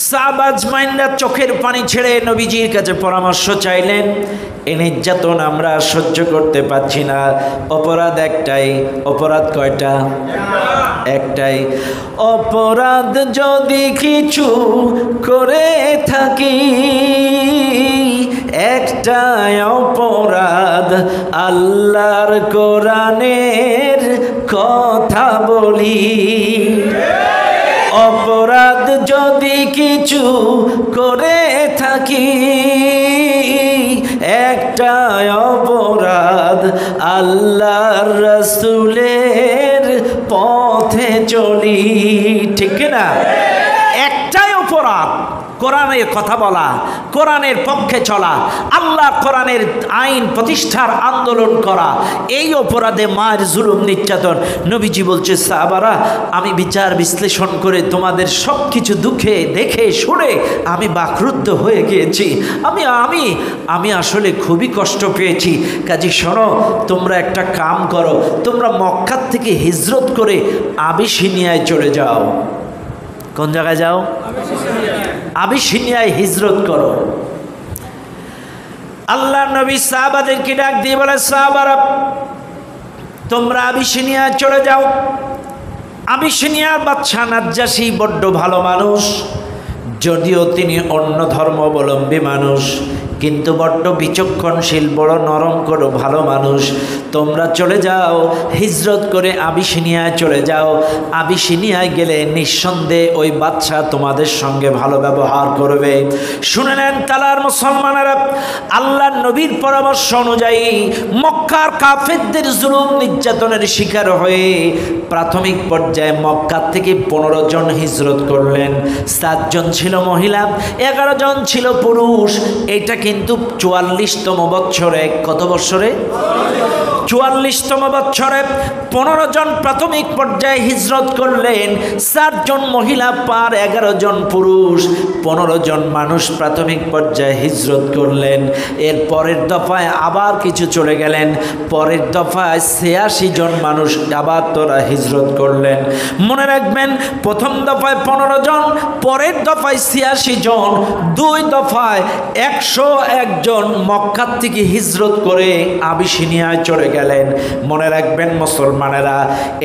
সাহাবা আজমাইনরা চোখের পানি ছেড়ে নবীজির কাছে পরামর্শ চাইলেন। এই নির্যাতন আমরা সহ্য করতে পারছি না। অপরাধ একটাই। অপরাধ কয়টা? একটাই। অপরাধ যদি কিছু করে থাকি, একটাই অপরাধ, আল্লাহর কোরআনের কথা বলি। অপরাধ যদি কিছু করে থাকি, একটাই অপরাধ, আল্লাহর রাসূলের পথে চলি। ঠিক না? একটাই অপরাধ, কোরআনের কথা বলা, কোরআনের পক্ষে চলা, আল্লাহ কোরআনের আইন প্রতিষ্ঠার আন্দোলন করা। এই অপরাধে মার জুলুম নির্যাতন। নবীজি বলছে, সাহাবারা, আমি বিচার বিশ্লেষণ করে তোমাদের সব কিছু দুঃখে দেখে শুনে আমি বাকরুদ্ধ হয়ে গিয়েছি। আমি আসলে খুবই কষ্ট পেয়েছি। কাজী শোনো, তোমরা একটা কাম করো, তোমরা মক্কা থেকে হিজরত করে আবিসিনিয়ায় চলে যাও। কোন জায়গায় যাও? আবিসিনিয়ায় হিজরত করো। আল্লাহ নবী সাহাবাদেরকে ডাক দিয়ে বলে, সাহাবারা, তোমরা আবিসিনিয়ায় চলে যাও। আবিসিনিয়ার বাদশা নাজ্জাশী বড্ড ভালো মানুষ, যদিও তিনি অন্য ধর্মাবলম্বী মানুষ, কিন্তু বড্ড বিচক্ষণশীল, বড় নরম করে ভালো মানুষ। তোমরা চলে যাও, হিজরত করে আবিসিনিয়ায় চলে যাও। আবিসিনিয়ায় গেলে নিঃসন্দেহে ওই বাদশা তোমাদের সঙ্গে ভালো ব্যবহার করবে। শুনে নেন তালার মুসলমানেরা, আল্লাহ নবীর পরামর্শ অনুযায়ী মক্কার কাফেরদের জুলুম নির্যাতনের শিকার হয়ে প্রাথমিক পর্যায়ে মক্কা থেকে 15 জন হিজরত করলেন। 7 জন ছিল মহিলা, 11 জন ছিল পুরুষ। এটা কিন্তু 44তম বছরে। কত বছরে? 44তম বছরে 15 জন প্রাথমিক পর্যায়ে হিজরত করলেন। 4 জন মহিলা পার 11 জন পুরুষ, 15 জন মানুষ প্রাথমিক পর্যায়ে হিজরত করলেন। এর পরের দফায় আবার কিছু চলে গেলেন। পরের দফায় 86 জন মানুষ আবার তোরা হিজরত করলেন। মনে রাখবেন, প্রথম দফায় 15 জন, পরের দফায় 86 জন, 2 দফায় 101 জন মক্কা থেকে হিজরত করে আবিসিনিয়ায় চলে গেলেন। মনে রাখবেন মুসলমানেরা,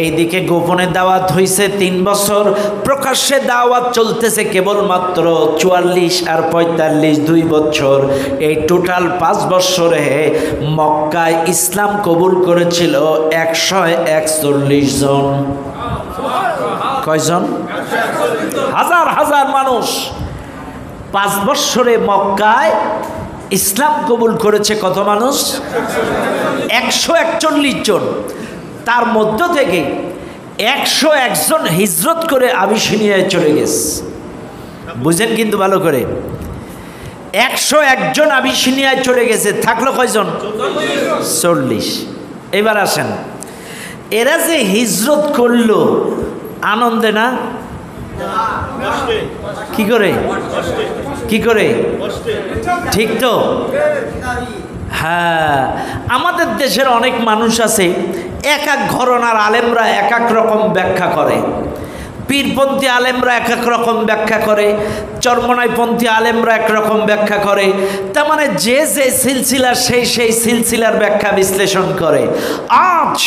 এইদিকে গোপনে দাওয়াত হয়েছে 3 বছর, প্রকাশ্যে দাওয়াত চলতেছে কেবলমাত্র 44 আর 45, 2 বছর। এই টোটাল 5 বছরে মক্কায় ইসলাম কবুল করেছিল 141 জন। কয়জন? হাজার হাজার মানুষ 5 বছরে মক্কায় ইসলাম কবুল করেছে। কত মানুষ? 141 জন। তার মধ্য থেকে 101 জন হিজরত করে আবিসিনিয়ায় চলে গেছে। বুঝেন কিন্তু ভালো করে, 101 জন আবিসিনিয়ায় চলে গেছে। থাকলো কয়জন? 40। এবার আসেন, এরা যে হিজরত করলো আনন্দে না? কি করে? কি করে? ঠিক তো? হ্যাঁ, আমাদের দেশের অনেক মানুষ আছে, এক এক ঘরানার আলেমরা এক এক রকম ব্যাখ্যা করে। পীরপন্থী আলেমরা এক এক রকম ব্যাখ্যা করে, চরমনাইপন্থী আলেমরা এক রকম ব্যাখ্যা করে। তার মানে যে যে সিলসিলা সেই সিলসিলার ব্যাখ্যা বিশ্লেষণ করে। আজ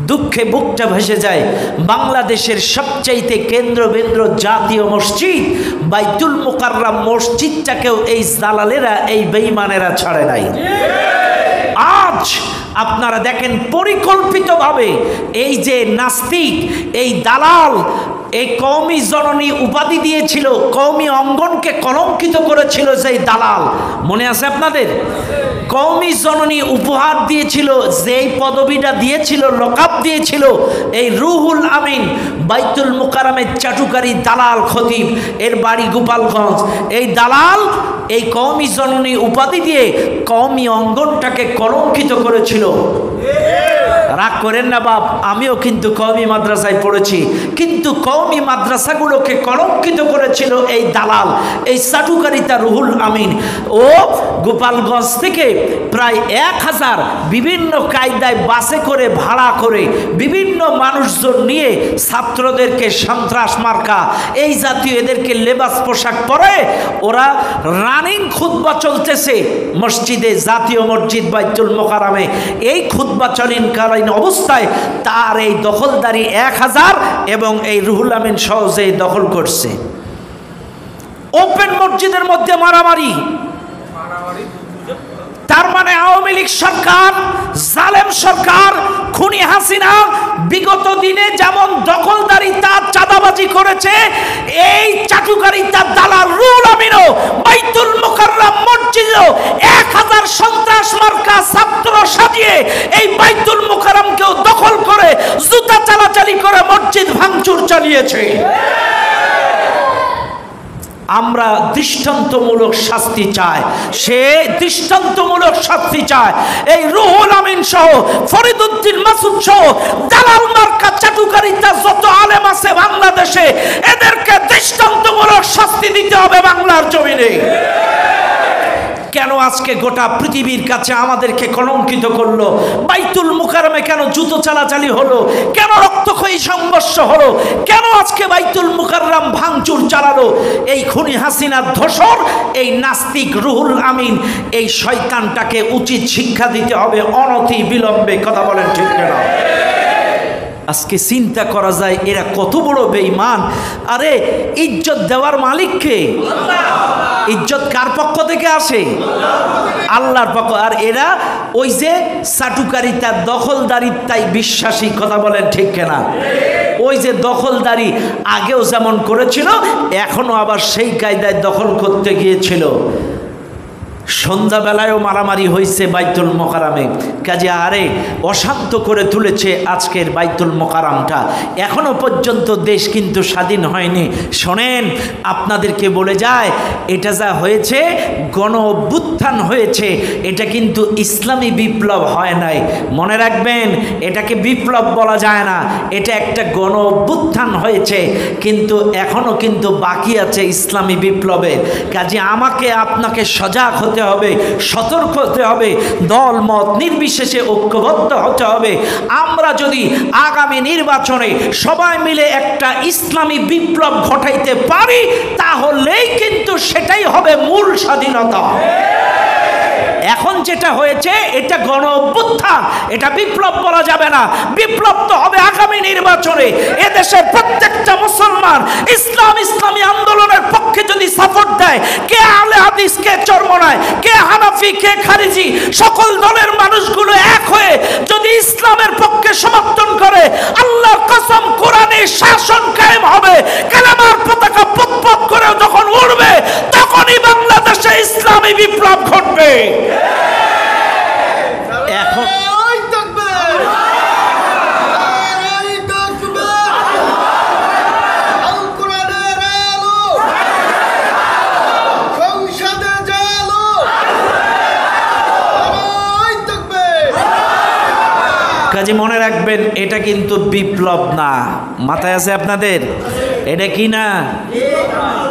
দুঃখে বুকটা ভেসে যায়, বাংলাদেশের সবচাইতে কেন্দ্রবিন্দু জাতীয় মসজিদ বাইতুল মুকাররম মসজিদটাকেও এই জালালেরা, এই বেঈমানেরা ছাড়ে নাই। আজ আপনারা দেখেন, পরিকল্পিতভাবে এই যে নাস্তিক, এই দালাল, এই কওমি জননী উপাধি দিয়েছিল, কওমি অঙ্গনকে কলঙ্কিত করেছিল যেই দালাল, মনে আছে আপনাদের? কওমি জননী উপহার দিয়েছিল, যেই পদবিটা দিয়েছিল, লকাব দিয়েছিল, এই রুহুল আমিন বাইতুল মুকাররমের চাটুকারী দালাল খতিব, এর বাড়ি গোপালগঞ্জ। এই দালাল এই কওমি জননী উপাধি দিয়ে কওমি অঙ্গনটাকে কলঙ্কিত করেছিল। রাগ করেন না বাপ, আমিও কিন্তু কওমি মাদ্রাসায় পড়েছি, কিন্তু কওমি মাদ্রাসাগুলোকে কলঙ্কিত করেছিল এই দালাল, এই চাটুকারিতা রুহুল আমিন। ও গোপালগঞ্জ থেকে প্রায় 1000 বিভিন্ন কায়দায় বাসে করে ভাড়া করে বিভিন্ন মানুষজন নিয়ে ছাত্রদেরকে সন্ত্রাস মার্কা এই জাতীয় এদেরকে লেবাস পোশাক পরে ওরা রানিং খুতবা চলতেছে মসজিদে, জাতীয় মসজিদ বাইতুল মোকাররমে। এই খুতবা চলাকালীন অবস্থায় তার এই দখলদারি 1000 এবং এই রুহুল আমিন সহজে দখল করছে। ওপেন মসজিদের মধ্যে মারামারি। তার মানে আওয়ামী লীগ সরকার, জালেম সরকার, খুনি হাসিনা বিগত দিনে যেমন দখলদারিতা চাঁদাবাজি করেছে, এই চাটুকারিতা দালাল রুহুল আমিনও বাইতুল মোকাররম মসজিদেও 1000 সন্ত্রাস মার্কা ছাত্র সাজিয়ে এই বাইতুল মোকাররমকেও দখল করে জুতা চালাচালি করে মসজিদ ভাঙচুর চালিয়েছে। আমরা দৃষ্টান্তমূলক শাস্তি চাই, সে দৃষ্টান্তমূলক শাস্তি চায়। এই রুহুল আমিন সহ ফরিদউদ্দিন মাসুদ সহ দালাল মার্কা চাটুকারিতা যত আলেম আছে বাংলাদেশে, এদেরকে দৃষ্টান্তমূলক শাস্তি দিতে হবে বাংলার জমিনে। কেন আজকে গোটা পৃথিবীর কাছে আমাদেরকে কলঙ্কিত করলো? বাইতুল মুকাররমে কেন জুতো চালাচালি হলো? কেন রক্তক্ষয়ী সংঘর্ষ হলো? কেন আজকে বাইতুল মুকাররম ভাঙচুর চালালো? এই খুনি হাসিনার ধূসর এই নাস্তিক রুহুল আমিন, এই শয়তানটাকে উচিত শিক্ষা দিতে হবে অনতি বিলম্বে। কথা বলেন ঠিক না? আজকে চিন্তা করা যায় এরা কত বড় বেঈমান। আরে ইজ্জত দেওয়ার মালিক কে? ইজ্জত কার পক্ষ থেকে আসে? আল্লাহর পক্ষ। আর এরা ওই যে চাটুকারিতা দখলদারিতায় বিশ্বাসী। কথা বলেন ঠিক না? ওই যে দখলদারি আগেও যেমন করেছিল, এখনো আবার সেই কায়দায় দখল করতে গিয়েছিল। সন্ধ্যাবেলায়ও মারামারি হয়েছে বাইতুল মোকাররমে। কাজে আরে অশান্ত করে তুলেছে আজকের বাইতুল মোকাররমটা। এখনো পর্যন্ত দেশ কিন্তু স্বাধীন হয়নি। শোনেন, আপনাদেরকে বলে যায়, এটা যা হয়েছে গণ অভ্যুত্থান হয়েছে, এটা কিন্তু ইসলামী বিপ্লব হয় নাই। মনে রাখবেন, এটাকে বিপ্লব বলা যায় না, এটা একটা গণ অভ্যুত্থান হয়েছে। কিন্তু এখনো কিন্তু বাকি আছে ইসলামী বিপ্লবের। কাজে আমাকে আপনাকে সজাগ হতে হবে, সতর্ক হতে হবে, দল মত নির্বিশেষে ঐক্যবদ্ধ হতে হবে। আমরা যদি আগামী নির্বাচনে সবাই মিলে একটা ইসলামী বিপ্লব ঘটাইতে পারি, তাহলেই কিন্তু সেটাই হবে মূল স্বাধীনতা। এখন যেটা হয়েছে এটা গণ অভ্যুত্থান, এটা বিপ্লব বলা যাবে না। বিপ্লব তো হবে আগামী নির্বাচনে। এদেশের প্রত্যেকটা মুসলমান ইসলামী আন্দোলনের পক্ষে যদি সাপোর্ট দেয়, কে আহলে হাদিস, কে চরমনায়, কে হানাফি, কে খারিজি, সকল দলের মানুষগুলো এক হয়ে যদি ইসলামের পক্ষে সমর্থন করে, আল্লাহর কসম কোরআনের শাসন কায়েম হবে। কালেমার পতাকা পুতপুত করে যখন উড়বে, তখনই বাংলাদেশে ইসলামী বিপ্লব ঘটবে। এখন কাজে মনে রাখবেন, এটা কিন্তু বিপ্লব না। মাথায় আছে আপনাদের? এটা কি না?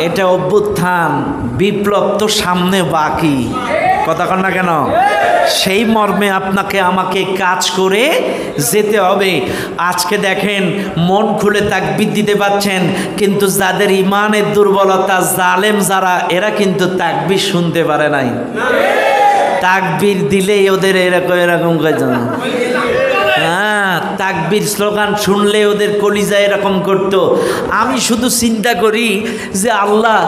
এটা অভ্যুত্থান। বিপ্লব তো সামনে বাকি। কথা কন না কেন? সেই মর্মে আপনাকে আমাকে কাজ করে যেতে হবে। আজকে দেখেন, মন খুলে তাকবীর দিতে পারছেন, কিন্তু যাদের ইমানের দুর্বলতা, জালেম যারা, এরা কিন্তু তাকবীর শুনতে পারে নাই। তাকবীর দিলেই ওদের এরকম তাকবীর স্লোগান শুনলে ওদের কলিজা এরকম করতো। আমি শুধু চিন্তা করি যে আল্লাহ,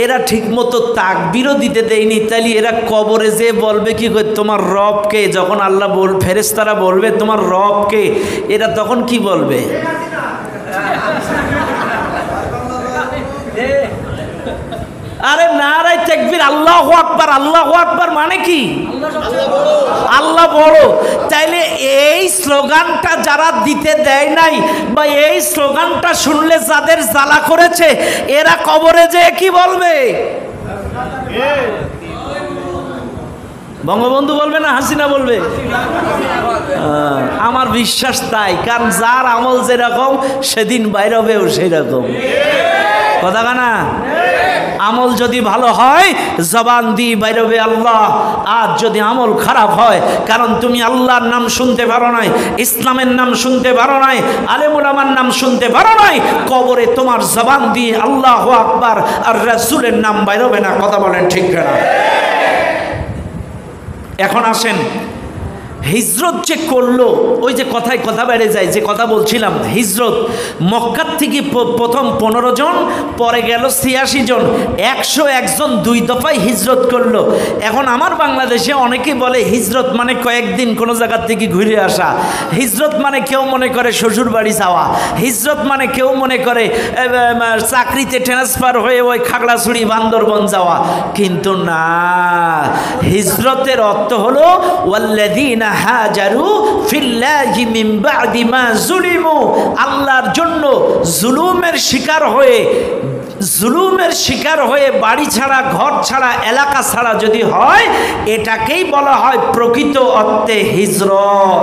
এরা ঠিকমতো তাকবীরও দিতে দেয়নি, তাইলে এরা কবরে যে বলবে কি করে তোমার রবকে? যখন আল্লাহ ফেরেশতারা বলবে তোমার রবকে, এরা তখন কি বলবে? আরে নারায়ে তাকবীর, আল্লাহু আকবার। আল্লাহু আকবার মানে কি? আল্লাহ বড়। তাইলে এই স্লোগানটা যারা দিতে দেয় নাই, বা এই স্লোগানটা শুনলে যাদের জ্বালা করেছে, এরা কবরে যে কি বলবে? বঙ্গবন্ধু বলবে না হাসিনা বলবে? আমার বিশ্বাস তাই, কারণ যার আমল যেরকম সেদিন বাইর হবেও সেই রকম। কথা কানা? আমল যদি ভালো হয় জবান দিয়ে বাইর হবে আল্লাহ, আর যদি আমল খারাপ হয়, কারণ তুমি আল্লাহর নাম শুনতে পারো নাই, ইসলামের নাম শুনতে পারো নাই, আলেম ওলামার নাম শুনতে পারো নাই, কবরে তোমার জবান দিয়ে আল্লাহু আকবার আর রাসূলের নাম বাইর হবে না। কথা বলেন ঠিক না? এখন আসেন, হিজরত যে করলো, ওই যে কথায় কথা বেড়ে যায়, যে কথা বলছিলাম, হিজরত মক্কার থেকে প্রথম 15 জন, পরে গেল 86 জন, 101 জন 2 দফায় হিজরত করলো। এখন আমার বাংলাদেশে অনেকে বলে হিজরত মানে কয়েকদিন কোনো জায়গার থেকে ঘুরে আসা, হিজরত মানে কেউ মনে করে শ্বশুর বাড়ি যাওয়া, হিজরত মানে কেউ মনে করে চাকরিতে ট্রান্সফার হয়ে ওই খাগড়াছড়ি বান্দরবন যাওয়া, কিন্তু না, হিজরতের অর্থ হলো ওয়াল্লাযীনা হাজারু ফিল্লাহি মিন বাদি মা যুলিমু, আল্লাহর জন্য জুলুমের শিকার হয়ে বাড়ি ছাড়া, ঘর ছাড়া, এলাকা ছাড়া যদি হয়, এটাকেই বলা হয় প্রকৃত অর্থে হিজরত।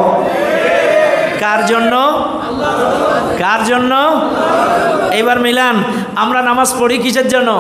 কার জন্য? কার জন্য? এবার মিলান, আমরা নামাজ পড়ি কিসের জন্য?